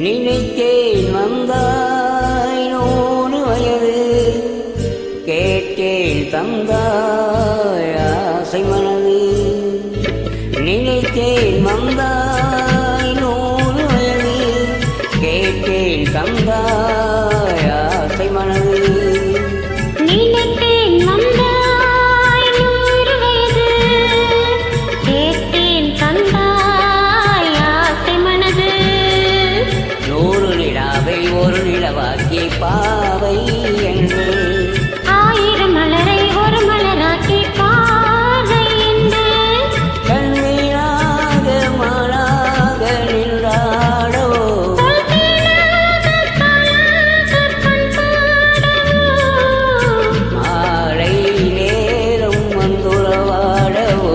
நினைத்தேன் வந்தாய் 100 வயது, கேட்டேன் தந்தாய் ஆசை மனது. நினைத்தேன் வந்தாய் 100 வயது, கேட்டேன் தந்தாய் ஆசை மனது. ஒரு நிலவாக்கி பாவை என்று 1000 மலரை ஒரு மலராக்கி பாவை என்று கண்ணீராக மாளாக நின்றாடோ மாலை நேரம் வந்துறவாடவோ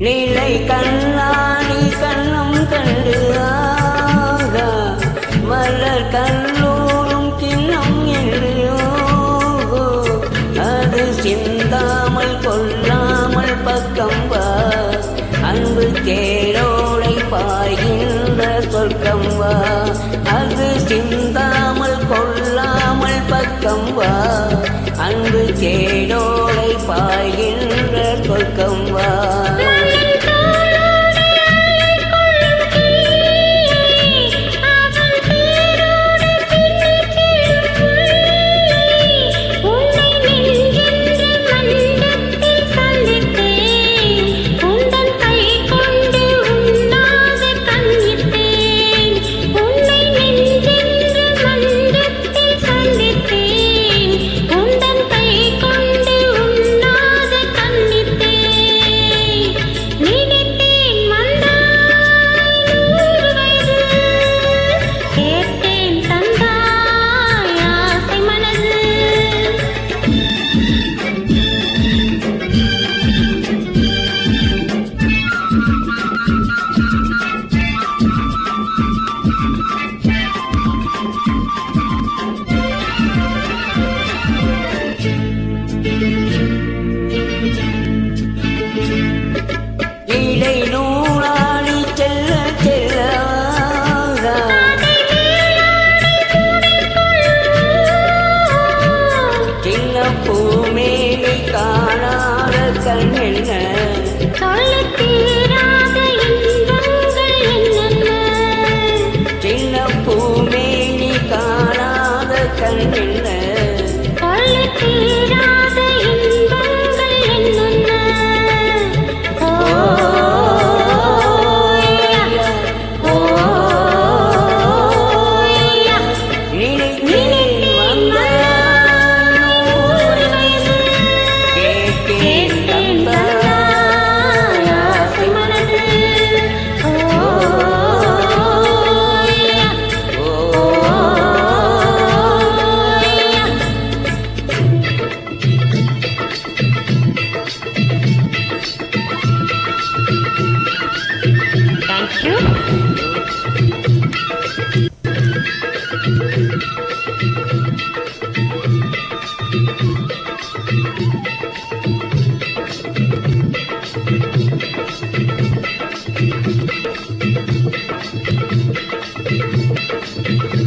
நீலை கண்ணாணி கண்ணம் கண்டு ஆக மலர் கல்லூரும் கிண்ணம் என்று அது சிந்தாமல் கொள்ளாமல் பக்கம் வா அன்பு தேரோடை பாய்கின்ற சொர்க்கம் வா அது சிந்தாமல் கொள்ளாமல் பக்கம் வா அன்பு தேரோடை பாய்கின்ற சொர்க்கம் வா. இலை நூலாடி செல்ல செல்ல சின்ன பூமேனி காணாத கண் என்ன சின்ன பூமேனி காணாத கண் என்ன Thank you.